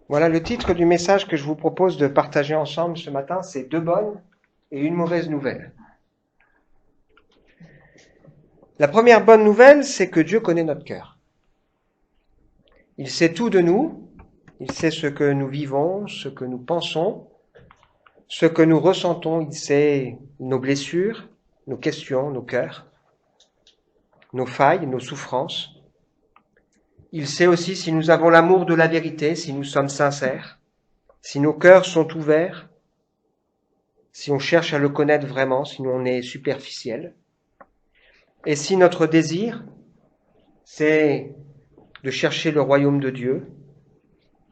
Voilà, le titre du message que je vous propose de partager ensemble ce matin, c'est deux bonnes et une mauvaise nouvelle. La première bonne nouvelle, c'est que Dieu connaît notre cœur. Il sait tout de nous, il sait ce que nous vivons, ce que nous pensons, ce que nous ressentons, il sait nos blessures, nos questions, nos cœurs, nos failles, nos souffrances. Il sait aussi si nous avons l'amour de la vérité, si nous sommes sincères, si nos cœurs sont ouverts, si on cherche à le connaître vraiment, si on est superficiel. Et si notre désir, c'est de chercher le royaume de Dieu,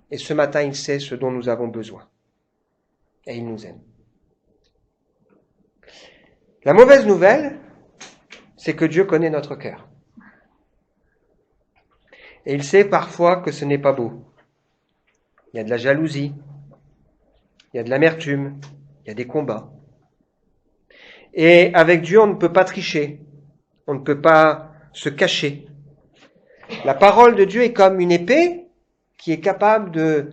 et ce matin, il sait ce dont nous avons besoin. Et il nous aime. La mauvaise nouvelle, c'est que Dieu connaît notre cœur. Et il sait parfois que ce n'est pas beau. Il y a de la jalousie, il y a de l'amertume, il y a des combats. Et avec Dieu, on ne peut pas tricher, on ne peut pas se cacher. La parole de Dieu est comme une épée qui est capable de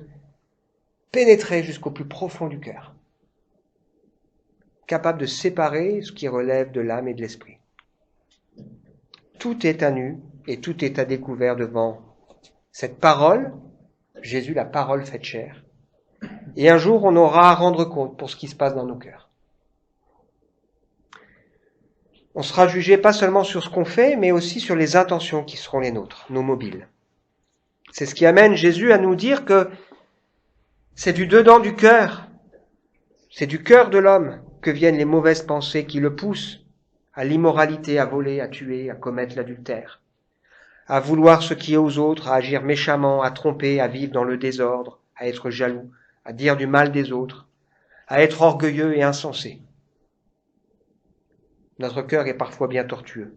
pénétrer jusqu'au plus profond du cœur, capable de séparer ce qui relève de l'âme et de l'esprit. Tout est à nu et tout est à découvert devant cette parole, Jésus, la parole faite chair. Et un jour, on aura à rendre compte pour ce qui se passe dans nos cœurs. On sera jugé pas seulement sur ce qu'on fait, mais aussi sur les intentions qui seront les nôtres, nos mobiles. C'est ce qui amène Jésus à nous dire que c'est du dedans du cœur, c'est du cœur de l'homme que viennent les mauvaises pensées qui le poussent à l'immoralité, à voler, à tuer, à commettre l'adultère, à vouloir ce qui est aux autres, à agir méchamment, à tromper, à vivre dans le désordre, à être jaloux, à dire du mal des autres, à être orgueilleux et insensé. Notre cœur est parfois bien tortueux.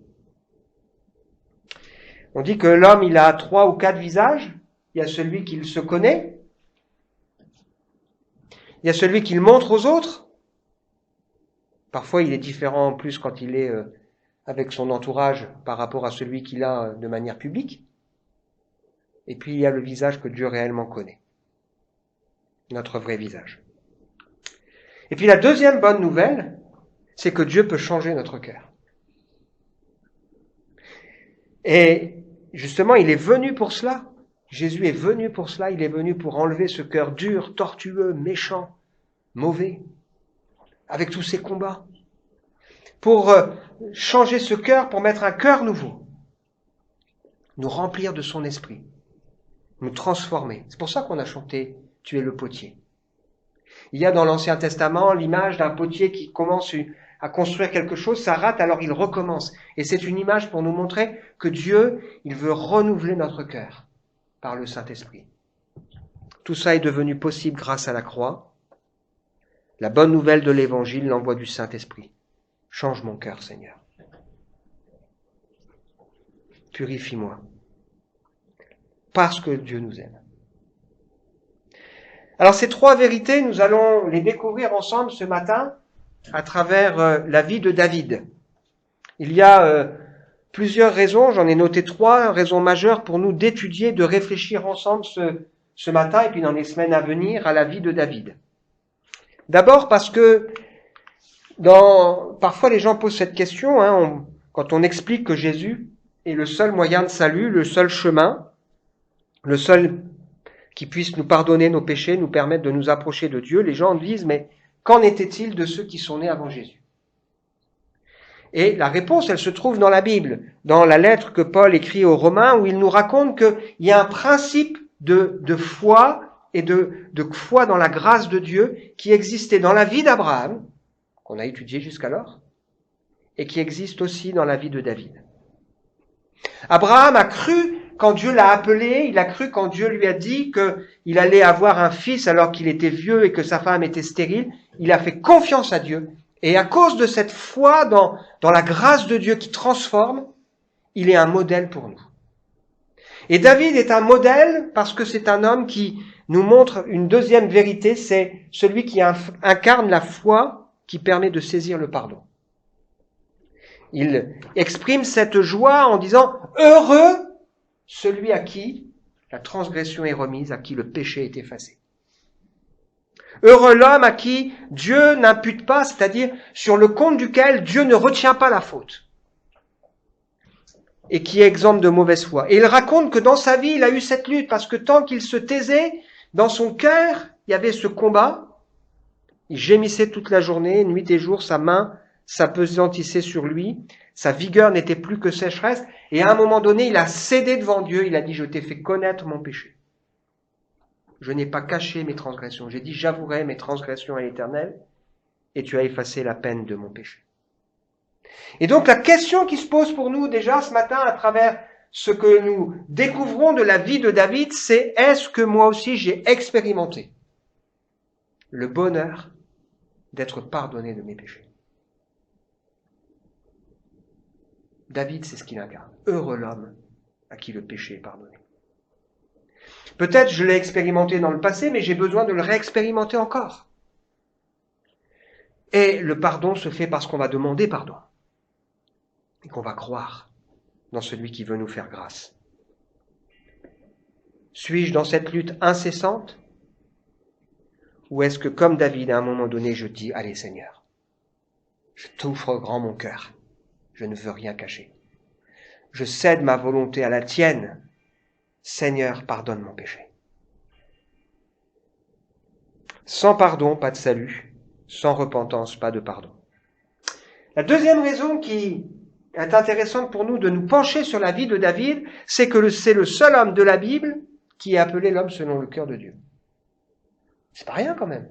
On dit que l'homme, il a 3 ou 4 visages. Il y a celui qu'il se connaît. Il y a celui qu'il montre aux autres. Parfois, il est différent en plus quand il est avec son entourage par rapport à celui qu'il a de manière publique. Et puis, il y a le visage que Dieu réellement connaît. Notre vrai visage. Et puis, la deuxième bonne nouvelle, c'est que Dieu peut changer notre cœur. Et justement, il est venu pour cela. Jésus est venu pour cela. Il est venu pour enlever ce cœur dur, tortueux, méchant, mauvais, avec tous ces combats. Pour changer ce cœur, pour mettre un cœur nouveau. Nous remplir de son esprit. Nous transformer. C'est pour ça qu'on a chanté « Tu es le potier ». Il y a dans l'Ancien Testament l'image d'un potier qui commence à construire quelque chose, ça rate, alors il recommence. Et c'est une image pour nous montrer que Dieu, il veut renouveler notre cœur par le Saint-Esprit. Tout ça est devenu possible grâce à la croix. La bonne nouvelle de l'Évangile, l'envoi du Saint-Esprit. Change mon cœur, Seigneur. Purifie-moi. Parce que Dieu nous aime. Alors ces 3 vérités, nous allons les découvrir ensemble ce matin à travers la vie de David. Il y a plusieurs raisons, j'en ai noté 3 raisons majeures pour nous d'étudier, de réfléchir ensemble ce matin et puis dans les semaines à venir à la vie de David. D'abord parce que parfois les gens posent cette question, quand on explique que Jésus est le seul moyen de salut, le seul chemin, le seul qui puisse nous pardonner nos péchés, nous permettre de nous approcher de Dieu, les gens disent, mais qu'en était-il de ceux qui sont nés avant Jésus? Et la réponse, elle se trouve dans la Bible, dans la lettre que Paul écrit aux Romains, où il nous raconte qu'il y a un principe de foi et de foi dans la grâce de Dieu qui existait dans la vie d'Abraham, qu'on a étudié jusqu'alors, et qui existe aussi dans la vie de David. Abraham a cru quand Dieu l'a appelé, il a cru quand Dieu lui a dit qu'il allait avoir un fils alors qu'il était vieux et que sa femme était stérile. Il a fait confiance à Dieu. Et à cause de cette foi dans la grâce de Dieu qui transforme, il est un modèle pour nous. Et David est un modèle parce que c'est un homme qui nous montre une deuxième vérité, c'est celui qui incarne la foi qui permet de saisir le pardon. Il exprime cette joie en disant « Heureux celui à qui La transgression est remise à qui le péché est effacé. Heureux l'homme à qui Dieu n'impute pas, c'est-à-dire sur le compte duquel Dieu ne retient pas la faute et qui est exempt de mauvaise foi. Et il raconte que dans sa vie, il a eu cette lutte parce que tant qu'il se taisait, dans son cœur, il y avait ce combat. Il gémissait toute la journée, nuit et jour, sa main s'appesantissait sur lui, sa vigueur n'était plus que sécheresse, et à un moment donné, il a cédé devant Dieu, il a dit, je t'ai fait connaître mon péché. Je n'ai pas caché mes transgressions, j'ai dit, j'avouerai mes transgressions à l'Éternel, et tu as effacé la peine de mon péché. Et donc la question qui se pose pour nous déjà ce matin à travers ce que nous découvrons de la vie de David, c'est est-ce que moi aussi j'ai expérimenté le bonheur d'être pardonné de mes péchés? David, c'est ce qu'il incarne. Heureux l'homme à qui le péché est pardonné. Peut-être je l'ai expérimenté dans le passé, mais j'ai besoin de le réexpérimenter encore. Et le pardon se fait parce qu'on va demander pardon. Et qu'on va croire dans celui qui veut nous faire grâce. Suis-je dans cette lutte incessante? Ou est-ce que, comme David, à un moment donné, je dis, allez Seigneur, je t'offre grand mon cœur, je ne veux rien cacher. Je cède ma volonté à la tienne. Seigneur, pardonne mon péché. Sans pardon, pas de salut. Sans repentance, pas de pardon. La deuxième raison qui est intéressante pour nous de nous pencher sur la vie de David, c'est que c'est le seul homme de la Bible qui est appelé l'homme selon le cœur de Dieu. C'est pas rien quand même.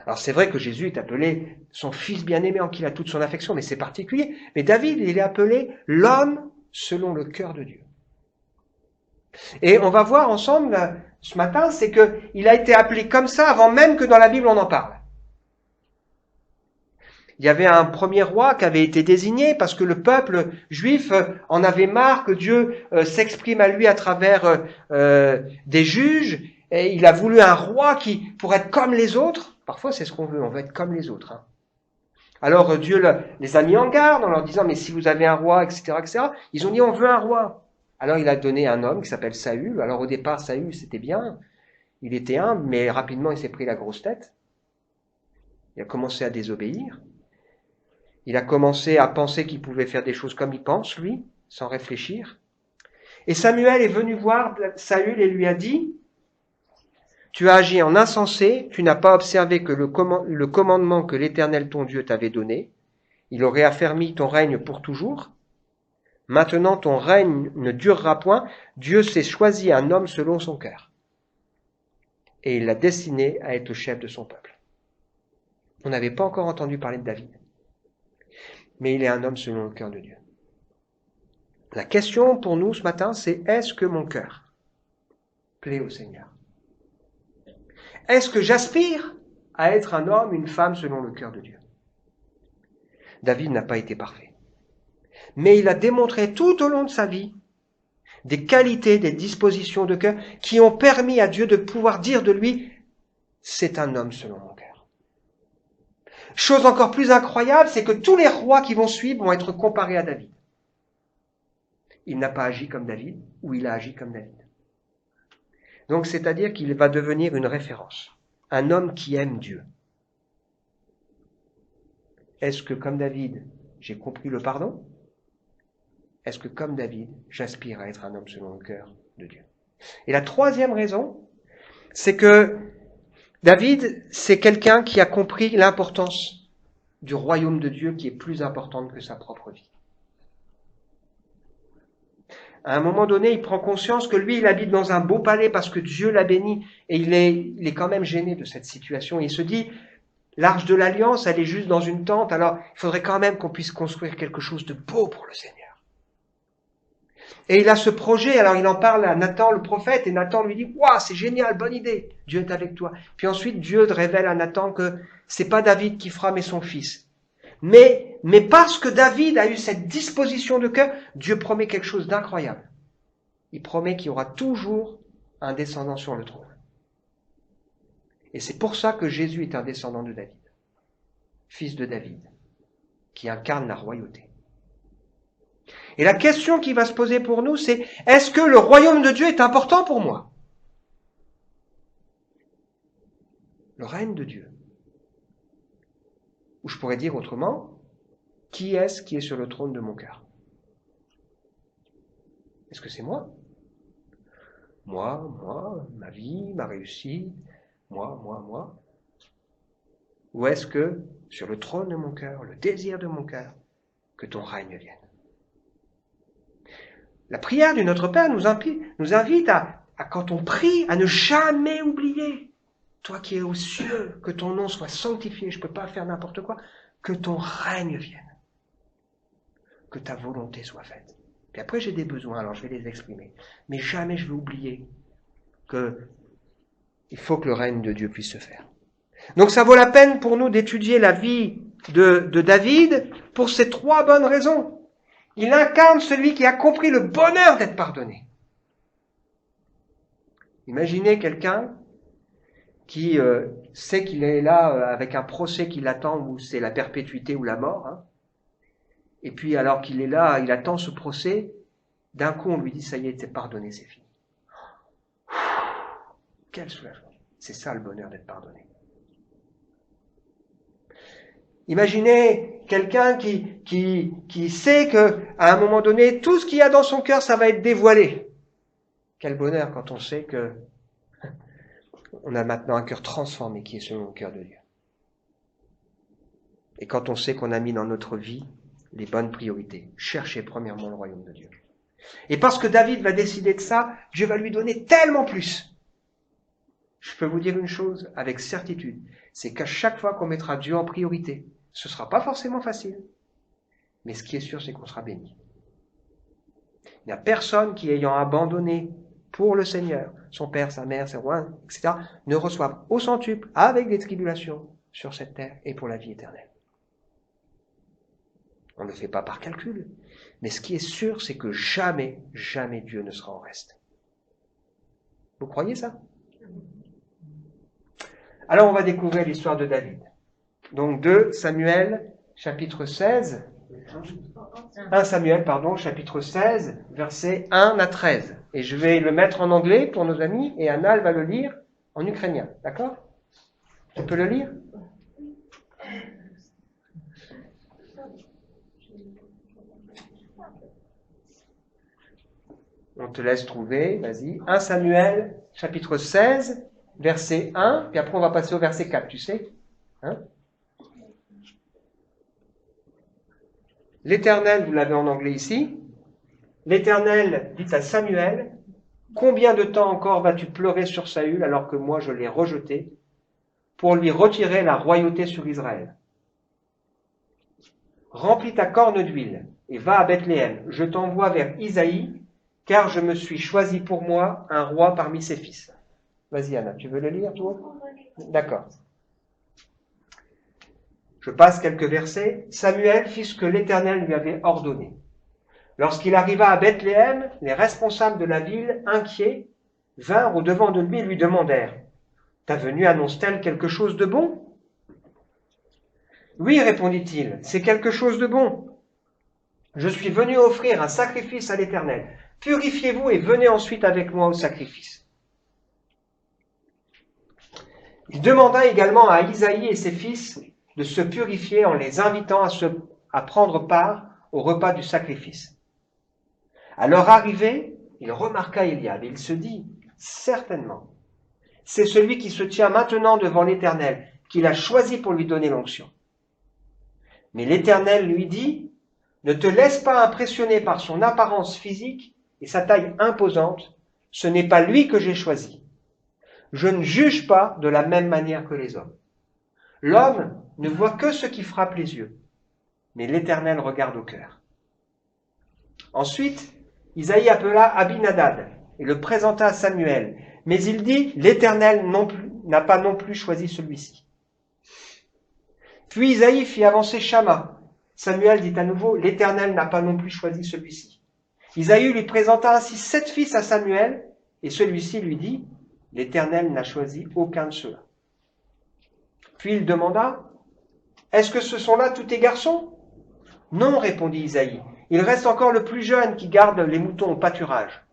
Alors c'est vrai que Jésus est appelé son fils bien-aimé en qui il a toute son affection, mais c'est particulier. Mais David, il est appelé l'homme selon le cœur de Dieu. Et on va voir ensemble ce matin, c'est qu'il a été appelé comme ça avant même que dans la Bible on en parle. Il y avait un premier roi qui avait été désigné parce que le peuple juif en avait marre que Dieu s'exprime à lui à travers des juges. Et il a voulu un roi qui, pour être comme les autres, parfois c'est ce qu'on veut, on veut être comme les autres. Hein. Alors Dieu les a mis en garde en leur disant, mais si vous avez un roi, etc., etc., ils ont dit, on veut un roi. Alors il a donné un homme qui s'appelle Saül. Alors au départ, Saül, c'était bien, il était humble, mais rapidement il s'est pris la grosse tête. Il a commencé à désobéir. Il a commencé à penser qu'il pouvait faire des choses comme il pense, lui, sans réfléchir. Et Samuel est venu voir Saül et lui a dit, tu as agi en insensé, tu n'as pas observé que le commandement que l'Éternel ton Dieu t'avait donné, il aurait affermi ton règne pour toujours. Maintenant ton règne ne durera point, Dieu s'est choisi un homme selon son cœur. Et il l'a destiné à être le chef de son peuple. On n'avait pas encore entendu parler de David. Mais il est un homme selon le cœur de Dieu. La question pour nous ce matin, c'est est-ce que mon cœur plaît au Seigneur? Est-ce que j'aspire à être un homme, une femme selon le cœur de Dieu? David n'a pas été parfait. Mais il a démontré tout au long de sa vie des qualités, des dispositions de cœur qui ont permis à Dieu de pouvoir dire de lui, c'est un homme selon mon cœur. Chose encore plus incroyable, c'est que tous les rois qui vont suivre vont être comparés à David. Il n'a pas agi comme David, ou il a agi comme David. Donc, c'est-à-dire qu'il va devenir une référence. Un homme qui aime Dieu. Est-ce que, comme David, j'ai compris le pardon? Est-ce que, comme David, j'aspire à être un homme selon le cœur de Dieu? Et la troisième raison, c'est que David, c'est quelqu'un qui a compris l'importance du royaume de Dieu qui est plus importante que sa propre vie. À un moment donné, il prend conscience que lui, il habite dans un beau palais parce que Dieu l'a béni et il est quand même gêné de cette situation. Il se dit, l'arche de l'alliance, elle est juste dans une tente, alors il faudrait quand même qu'on puisse construire quelque chose de beau pour le Seigneur. Et il a ce projet, alors il en parle à Nathan le prophète, et Nathan lui dit, waouh, c'est génial, bonne idée, Dieu est avec toi. Puis ensuite, Dieu révèle à Nathan que c'est pas David qui fera, mais son fils. Mais parce que David a eu cette disposition de cœur, Dieu promet quelque chose d'incroyable. Il promet qu'il y aura toujours un descendant sur le trône. Et c'est pour ça que Jésus est un descendant de David, fils de David, qui incarne la royauté. Et la question qui va se poser pour nous, c'est est-ce que le royaume de Dieu est important pour moi? Le règne de Dieu. Ou je pourrais dire autrement, qui est-ce qui est sur le trône de mon cœur? Est-ce que c'est moi? Moi, ma vie, ma réussite, moi. Ou est-ce que, sur le trône de mon cœur, le désir de mon cœur, que ton règne vienne? La prière du Notre Père nous invite à, quand on prie, à ne jamais oublier, toi qui es aux cieux, que ton nom soit sanctifié, je ne peux pas faire n'importe quoi, que ton règne vienne, que ta volonté soit faite. Puis après j'ai des besoins, alors je vais les exprimer, mais jamais je vais oublier que il faut que le règne de Dieu puisse se faire. Donc ça vaut la peine pour nous d'étudier la vie de David pour ces 3 bonnes raisons. Il incarne celui qui a compris le bonheur d'être pardonné. Imaginez quelqu'un qui sait qu'il est là avec un procès qui l'attend, où c'est la perpétuité ou la mort. Hein. Et puis alors qu'il est là, il attend ce procès, d'un coup on lui dit ça y est, t'es pardonné, c'est fini. Quel soulagement. C'est ça le bonheur d'être pardonné. Imaginez quelqu'un qui sait que à un moment donné, tout ce qu'il y a dans son cœur, ça va être dévoilé. Quel bonheur quand on sait que on a maintenant un cœur transformé qui est selon le cœur de Dieu. Et quand on sait qu'on a mis dans notre vie les bonnes priorités, chercher premièrement le royaume de Dieu. Et parce que David va décider de ça, Dieu va lui donner tellement plus. Je peux vous dire une chose avec certitude, c'est qu'à chaque fois qu'on mettra Dieu en priorité, ce ne sera pas forcément facile, mais ce qui est sûr, c'est qu'on sera béni. Il n'y a personne qui, ayant abandonné pour le Seigneur, son père, sa mère, ses rois, etc., ne reçoive au centuple, avec des tribulations, sur cette terre et pour la vie éternelle. On ne le fait pas par calcul, mais ce qui est sûr, c'est que jamais, jamais Dieu ne sera en reste. Vous croyez ça? Alors on va découvrir l'histoire de David. Donc 2 Samuel, chapitre 16, 1 Samuel, chapitre 16, versets 1 à 13. Et je vais le mettre en anglais pour nos amis, et Anna va le lire en ukrainien. D'accord? Tu peux le lire? On te laisse trouver, vas-y. 1 Samuel, chapitre 16, verset 1, puis après on va passer au verset 4, tu sais? Hein? L'Éternel, vous l'avez en anglais ici, l'Éternel dit à Samuel, « Combien de temps encore vas-tu pleurer sur Saül alors que moi je l'ai rejeté pour lui retirer la royauté sur Israël? Remplis ta corne d'huile et va à Bethléem. Je t'envoie vers Isaïe, car je me suis choisi pour moi un roi parmi ses fils. » Vas-y Anna, tu veux le lire toi? D'accord. Je passe quelques versets. Samuel fit ce que l'Éternel lui avait ordonné. Lorsqu'il arriva à Bethléem, les responsables de la ville, inquiets, vinrent au-devant de lui et lui demandèrent, « Ta venue annonce-t-elle quelque chose de bon ?» « Oui, répondit-il, c'est quelque chose de bon. Je suis venu offrir un sacrifice à l'Éternel. Purifiez-vous et venez ensuite avec moi au sacrifice. » Il demanda également à Isaïe et ses fils de se purifier en les invitant à prendre part au repas du sacrifice. À leur arrivée, il remarqua Eliab et il se dit, « Certainement, c'est celui qui se tient maintenant devant l'Éternel, qu'il a choisi pour lui donner l'onction. » Mais l'Éternel lui dit, « Ne te laisse pas impressionner par son apparence physique et sa taille imposante, ce n'est pas lui que j'ai choisi. Je ne juge pas de la même manière que les hommes. L'homme ne voit que ce qui frappe les yeux, mais l'Éternel regarde au cœur. » Ensuite, Isaïe appela Abinadab et le présenta à Samuel, mais il dit, « L'Éternel n'a pas non plus choisi celui-ci. » Puis Isaïe fit avancer Shama. Samuel dit à nouveau, « L'Éternel n'a pas non plus choisi celui-ci. » Isaïe lui présenta ainsi 7 fils à Samuel, et celui-ci lui dit, « L'Éternel n'a choisi aucun de ceux-là. » Puis il demanda, « Est-ce que ce sont là tous tes garçons ?» « Non, répondit Isaïe, Il reste encore le plus jeune qui garde les moutons au pâturage.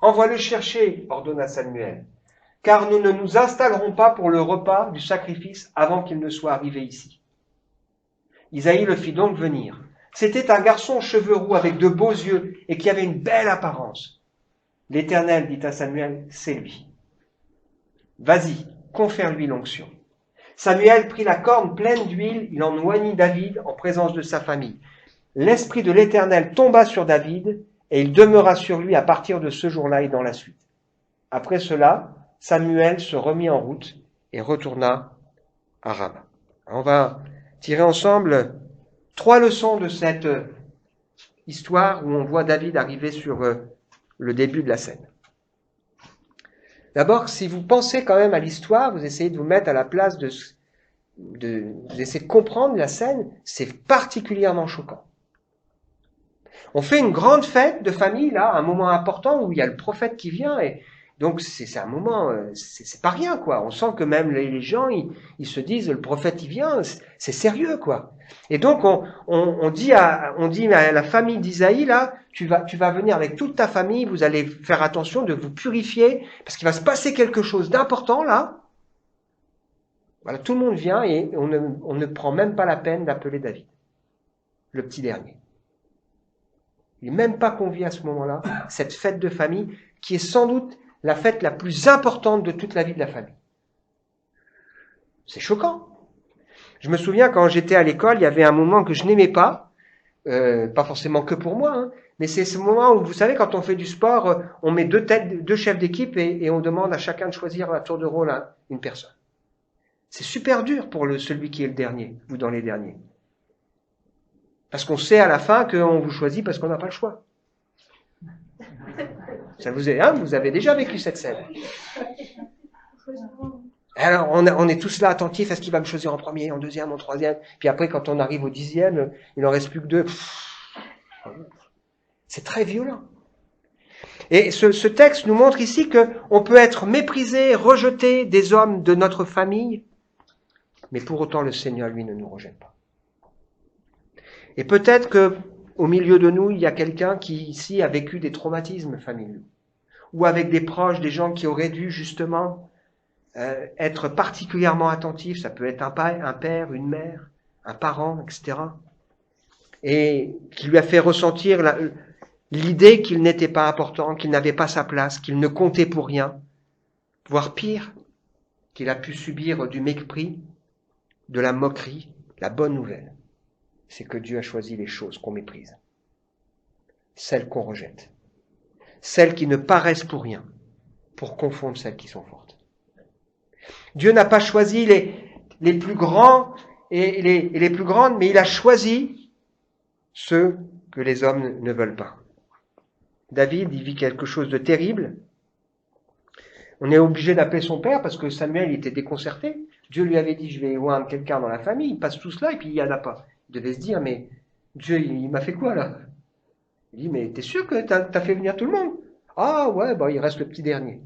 Envoie-le chercher, ordonna Samuel, car nous ne nous installerons pas pour le repas du sacrifice avant qu'il ne soit arrivé ici. Isaïe le fit donc venir. C'était un garçon aux cheveux roux avec de beaux yeux et qui avait une belle apparence. L'Éternel dit à Samuel, c'est lui. Vas-y, confère-lui l'onction. Samuel prit la corne pleine d'huile, il en oignit David en présence de sa famille. L'Esprit de l'Éternel tomba sur David et il demeura sur lui à partir de ce jour-là et dans la suite. Après cela, Samuel se remit en route et retourna à Rama. On va tirer ensemble 3 leçons de cette histoire où on voit David arriver sur le début de la scène. D'abord, si vous pensez quand même à l'histoire, vous essayez de vous mettre à la place vous essayez de comprendre la scène, c'est particulièrement choquant. On fait une grande fête de famille, là, un moment important où il y a le prophète qui vient, et donc c'est un moment, c'est pas rien, quoi. On sent que même les gens, ils se disent, le prophète il vient, c'est sérieux, quoi. Et donc on dit à la famille d'Isaïe, là, tu vas venir avec toute ta famille, vous allez faire attention de vous purifier, parce qu'il va se passer quelque chose d'important, là. Voilà, tout le monde vient et on ne prend même pas la peine d'appeler David, le petit dernier. Il n'est même pas convié à ce moment-là, cette fête de famille, qui est sans doute la fête la plus importante de toute la vie de la famille. C'est choquant. Je me souviens quand j'étais à l'école, il y avait un moment que je n'aimais pas forcément que pour moi, hein, mais c'est ce moment où, vous savez, quand on fait du sport, on met deux chefs d'équipe et on demande à chacun de choisir à tour de rôle une personne. C'est super dur pour celui qui est le dernier, ou dans les derniers. Parce qu'on sait à la fin qu'on vous choisit parce qu'on n'a pas le choix. Ça vous avez déjà vécu cette scène. Alors, on est tous là attentifs à ce qu'il va me choisir en premier, en deuxième, en troisième. Puis après, quand on arrive au 10e, il n'en reste plus que 2. C'est très violent. Et ce texte nous montre ici qu'on peut être méprisé, rejeté des hommes de notre famille, mais pour autant le Seigneur, lui, ne nous rejette pas. Et peut-être que au milieu de nous, il y a quelqu'un qui, ici, a vécu des traumatismes familiaux, ou avec des proches, des gens qui auraient dû, justement, être particulièrement attentifs. Ça peut être un père, une mère, un parent, etc. Et qui lui a fait ressentir l'idée qu'il n'était pas important, qu'il n'avait pas sa place, qu'il ne comptait pour rien, voire pire, qu'il a pu subir du mépris, de la moquerie. La bonne nouvelle, c'est que Dieu a choisi les choses qu'on méprise, celles qu'on rejette, celles qui ne paraissent pour rien, pour confondre celles qui sont fortes. Dieu n'a pas choisi les plus grands et les plus grandes, mais il a choisi ceux que les hommes ne veulent pas. David, il vit quelque chose de terrible. On est obligé d'appeler son père parce que Samuel était déconcerté. Dieu lui avait dit, je vais oindre quelqu'un dans la famille, il passe tout cela et puis il n'y en a pas. Il devait se dire, mais Dieu, il m'a fait quoi là? Il dit, mais t'es sûr que t'as fait venir tout le monde? Ah ouais, il reste le petit dernier.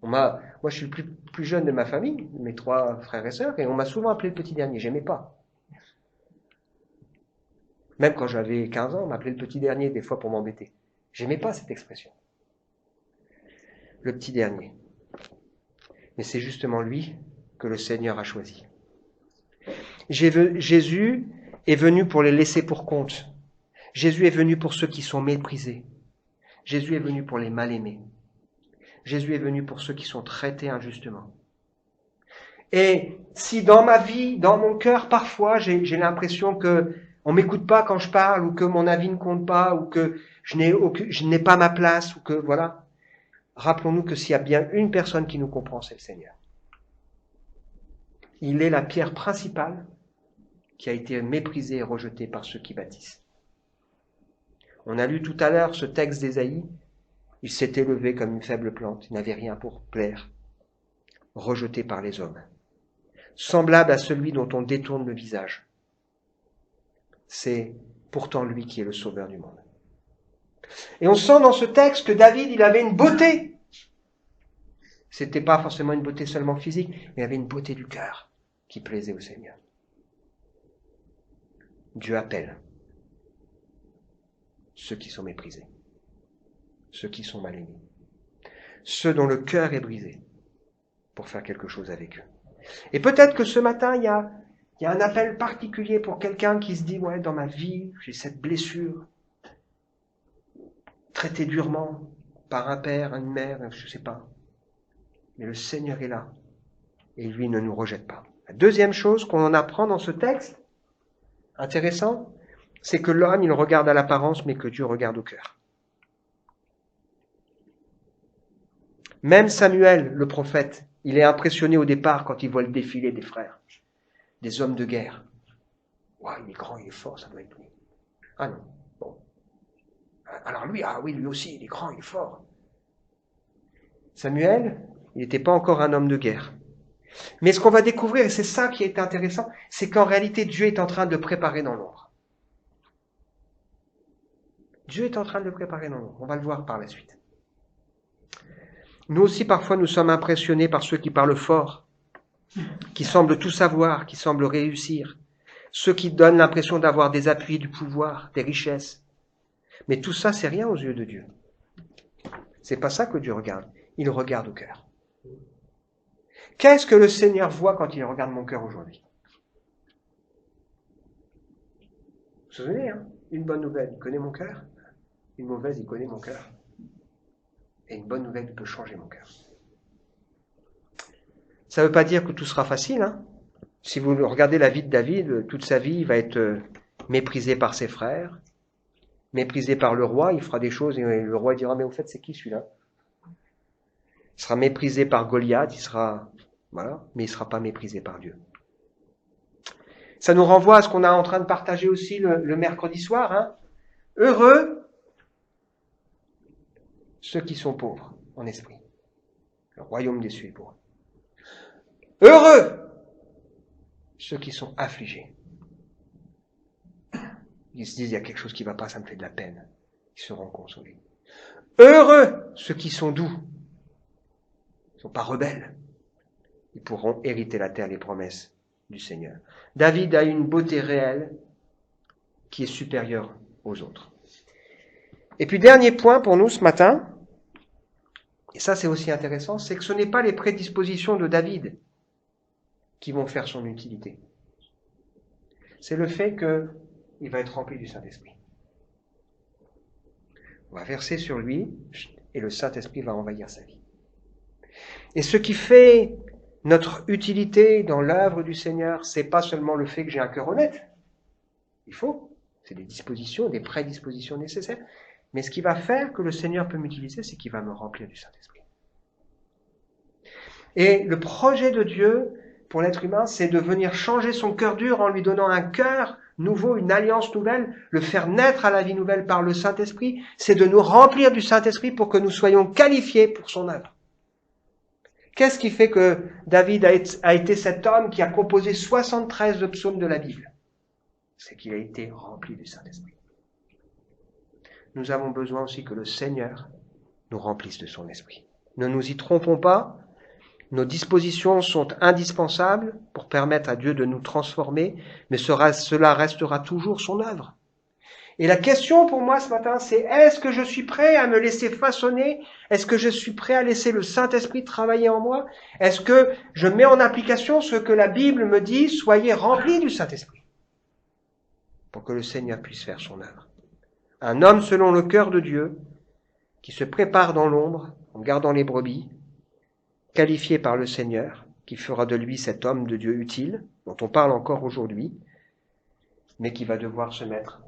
Moi, je suis le plus jeune de ma famille, mes 3 frères et sœurs, et on m'a souvent appelé le petit dernier. J'aimais pas. Même quand j'avais 15 ans, on m'appelait le petit dernier des fois pour m'embêter. J'aimais pas cette expression. Le petit dernier. Mais c'est justement lui que le Seigneur a choisi. Jésus est venu pour les laisser pour compte. Jésus est venu pour ceux qui sont méprisés. Jésus est venu pour les mal-aimés. Jésus est venu pour ceux qui sont traités injustement. Et si dans ma vie, dans mon cœur, parfois, j'ai l'impression que on m'écoute pas quand je parle, ou que mon avis ne compte pas, ou que je n'ai pas ma place, ou que voilà, rappelons-nous que s'il y a bien une personne qui nous comprend, c'est le Seigneur. Il est la pierre principale qui a été méprisée et rejetée par ceux qui bâtissent. On a lu tout à l'heure ce texte d'Ésaïe. Il s'est élevé comme une faible plante, il n'avait rien pour plaire, rejeté par les hommes, semblable à celui dont on détourne le visage. C'est pourtant lui qui est le sauveur du monde. Et on sent dans ce texte que David, il avait une beauté. C'était pas forcément une beauté seulement physique, mais il avait une beauté du cœur qui plaisait au Seigneur. Dieu appelle ceux qui sont méprisés, ceux qui sont mal aimés, ceux dont le cœur est brisé, pour faire quelque chose avec eux. Et peut-être que ce matin, il y a un appel particulier pour quelqu'un qui se dit, ouais, dans ma vie, j'ai cette blessure, traitée durement par un père, une mère, je ne sais pas. Mais le Seigneur est là, et lui ne nous rejette pas. La deuxième chose qu'on en apprend dans ce texte, intéressant, c'est que l'homme, il regarde à l'apparence, mais que Dieu regarde au cœur. Même Samuel, le prophète, il est impressionné au départ quand il voit le défilé des frères, des hommes de guerre. Waouh, il est grand, il est fort, ça doit être lui. Ah non, bon. Alors lui, ah oui, lui aussi, il est grand, il est fort. Samuel, il n'était pas encore un homme de guerre. Mais ce qu'on va découvrir, et c'est ça qui est intéressant, c'est qu'en réalité, Dieu est en train de le préparer dans l'ombre. Dieu est en train de le préparer dans l'ombre. On va le voir par la suite. Nous aussi, parfois, nous sommes impressionnés par ceux qui parlent fort, qui semblent tout savoir, qui semblent réussir, ceux qui donnent l'impression d'avoir des appuis, du pouvoir, des richesses. Mais tout ça, c'est rien aux yeux de Dieu. C'est pas ça que Dieu regarde. Il regarde au cœur. Qu'est-ce que le Seigneur voit quand il regarde mon cœur aujourd'hui? Vous vous souvenez, hein? Une bonne nouvelle, il connaît mon cœur. Une mauvaise, il connaît mon cœur. Et une bonne nouvelle, il peut changer mon cœur. Ça ne veut pas dire que tout sera facile, hein? Si vous regardez la vie de David, toute sa vie, il va être méprisé par ses frères, méprisé par le roi, il fera des choses et le roi dira, mais au fait, c'est qui celui-là? Il sera méprisé par Goliath, voilà, mais il ne sera pas méprisé par Dieu. Ça nous renvoie à ce qu'on est en train de partager aussi le mercredi soir, hein? Heureux ceux qui sont pauvres en esprit. Le royaume des cieux est pour eux. Heureux ceux qui sont affligés. Ils se disent, il y a quelque chose qui ne va pas, ça me fait de la peine. Ils seront consolés. Heureux ceux qui sont doux. Ils ne sont pas rebelles. Ils pourront hériter la terre, les promesses du Seigneur. David a une beauté réelle qui est supérieure aux autres. Et puis, dernier point pour nous ce matin, et ça c'est aussi intéressant, c'est que ce n'est pas les prédispositions de David qui vont faire son utilité. C'est le fait qu'il va être rempli du Saint-Esprit. On va verser sur lui et le Saint-Esprit va envahir sa vie. Et ce qui fait notre utilité dans l'œuvre du Seigneur, c'est pas seulement le fait que j'ai un cœur honnête. Il faut. C'est des dispositions, des prédispositions nécessaires. Mais ce qui va faire que le Seigneur peut m'utiliser, c'est qu'il va me remplir du Saint-Esprit. Et le projet de Dieu pour l'être humain, c'est de venir changer son cœur dur en lui donnant un cœur nouveau, une alliance nouvelle, le faire naître à la vie nouvelle par le Saint-Esprit. C'est de nous remplir du Saint-Esprit pour que nous soyons qualifiés pour son œuvre. Qu'est-ce qui fait que David a été cet homme qui a composé 73 psaumes de la Bible? C'est qu'il a été rempli du Saint-Esprit. Nous avons besoin aussi que le Seigneur nous remplisse de son esprit. Ne nous y trompons pas, nos dispositions sont indispensables pour permettre à Dieu de nous transformer, mais cela restera toujours son œuvre. Et la question pour moi ce matin, c'est est-ce que je suis prêt à me laisser façonner? Est-ce que je suis prêt à laisser le Saint-Esprit travailler en moi? Est-ce que je mets en application ce que la Bible me dit, soyez remplis du Saint-Esprit, pour que le Seigneur puisse faire son œuvre? Un homme selon le cœur de Dieu, qui se prépare dans l'ombre, en gardant les brebis, qualifié par le Seigneur, qui fera de lui cet homme de Dieu utile, dont on parle encore aujourd'hui, mais qui va devoir se mettre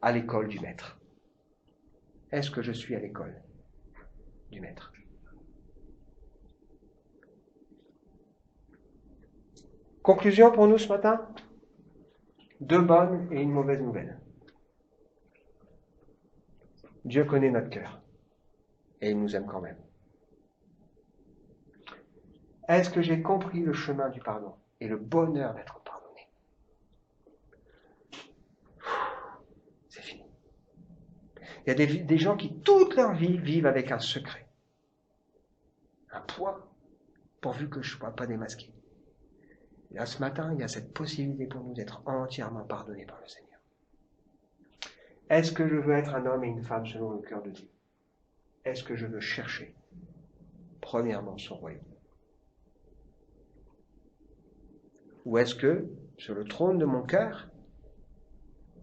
à l'école du Maître. Est-ce que je suis à l'école du Maître? Conclusion pour nous ce matin? 2 bonnes et une mauvaise nouvelle. Dieu connaît notre cœur et il nous aime quand même. Est-ce que j'ai compris le chemin du pardon et le bonheur d'être pardonné? C'est fini. Il y a des gens qui, toute leur vie, vivent avec un secret, un poids, pourvu que je ne sois pas démasqué. Et là, ce matin, il y a cette possibilité pour nous d'être entièrement pardonnés par le Seigneur. Est-ce que je veux être un homme et une femme selon le cœur de Dieu? Est-ce que je veux chercher, premièrement, son royaume? Ou est-ce que, sur le trône de mon cœur,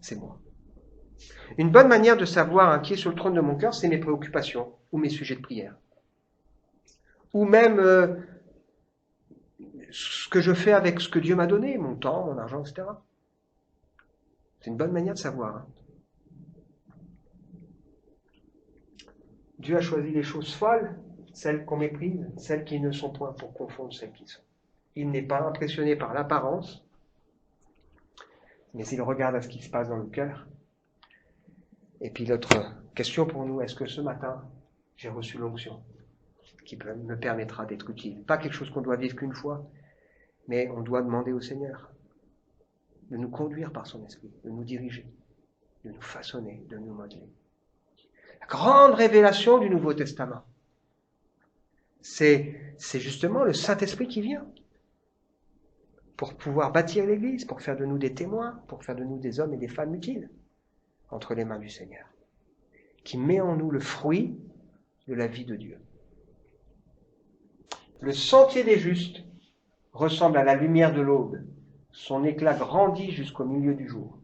c'est moi? Une bonne manière de savoir qui est sur le trône de mon cœur, c'est mes préoccupations ou mes sujets de prière. Ou même ce que je fais avec ce que Dieu m'a donné, mon temps, mon argent, etc. C'est une bonne manière de savoir. Dieu a choisi les choses folles, celles qu'on méprise, celles qui ne sont point, pour confondre celles qui sont. Il n'est pas impressionné par l'apparence, mais il regarde à ce qui se passe dans le cœur. Et puis l'autre question pour nous, est-ce que ce matin, j'ai reçu l'onction qui me permettra d'être utile? Pas quelque chose qu'on doit vivre qu'une fois, mais on doit demander au Seigneur de nous conduire par son esprit, de nous diriger, de nous façonner, de nous modeler. La grande révélation du Nouveau Testament, c'est justement le Saint-Esprit qui vient pour pouvoir bâtir l'Église, pour faire de nous des témoins, pour faire de nous des hommes et des femmes utiles entre les mains du Seigneur, qui met en nous le fruit de la vie de Dieu. Le sentier des justes ressemble à la lumière de l'aube. Son éclat grandit jusqu'au milieu du jour.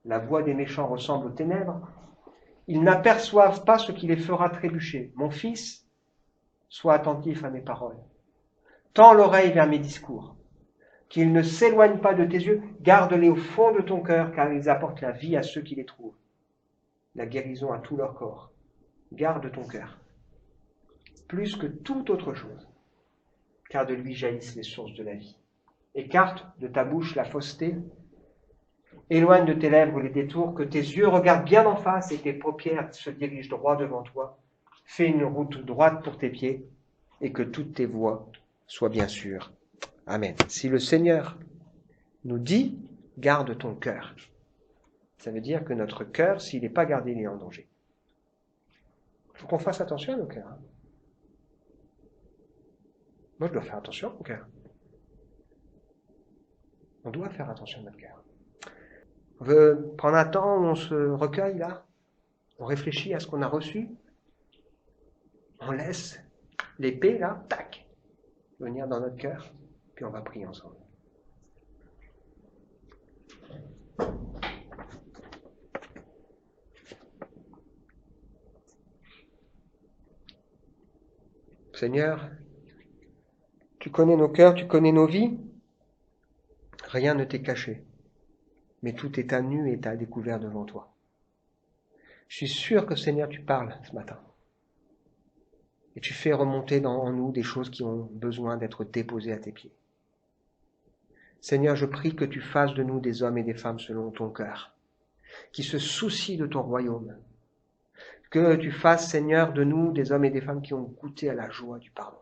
La voix des méchants ressemble aux ténèbres. Ils n'aperçoivent pas ce qui les fera trébucher. Mon fils, sois attentif à mes paroles. Tends l'oreille vers mes discours. Qu'ils ne s'éloignent pas de tes yeux. Garde-les au fond de ton cœur, car ils apportent la vie à ceux qui les trouvent, la guérison à tout leur corps. Garde ton cœur, plus que toute autre chose, car de lui jaillissent les sources de la vie. Écarte de ta bouche la fausseté, éloigne de tes lèvres les détours, que tes yeux regardent bien en face et tes paupières se dirigent droit devant toi. Fais une route droite pour tes pieds et que toutes tes voies soient bien sûres. Amen. Si le Seigneur nous dit « garde ton cœur », ça veut dire que notre cœur, s'il n'est pas gardé, il est en danger. Il faut qu'on fasse attention à nos cœurs. Moi, je dois faire attention à mon cœur. On doit faire attention à notre cœur. On veut prendre un temps où on se recueille là, on réfléchit à ce qu'on a reçu, on laisse l'épée là, tac, venir dans notre cœur, puis on va prier ensemble. Seigneur, tu connais nos cœurs, tu connais nos vies, rien ne t'est caché, mais tout est à nu et à découvert devant toi. Je suis sûr que Seigneur, tu parles ce matin. Et tu fais remonter en nous des choses qui ont besoin d'être déposées à tes pieds. Seigneur, je prie que tu fasses de nous des hommes et des femmes selon ton cœur, qui se soucient de ton royaume. Que tu fasses, Seigneur, de nous des hommes et des femmes qui ont goûté à la joie du pardon.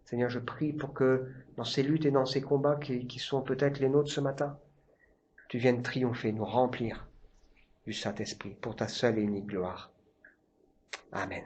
Seigneur, je prie pour que dans ces luttes et dans ces combats qui sont peut-être les nôtres ce matin, tu viennes triompher, nous remplir du Saint-Esprit pour ta seule et unique gloire. Amen.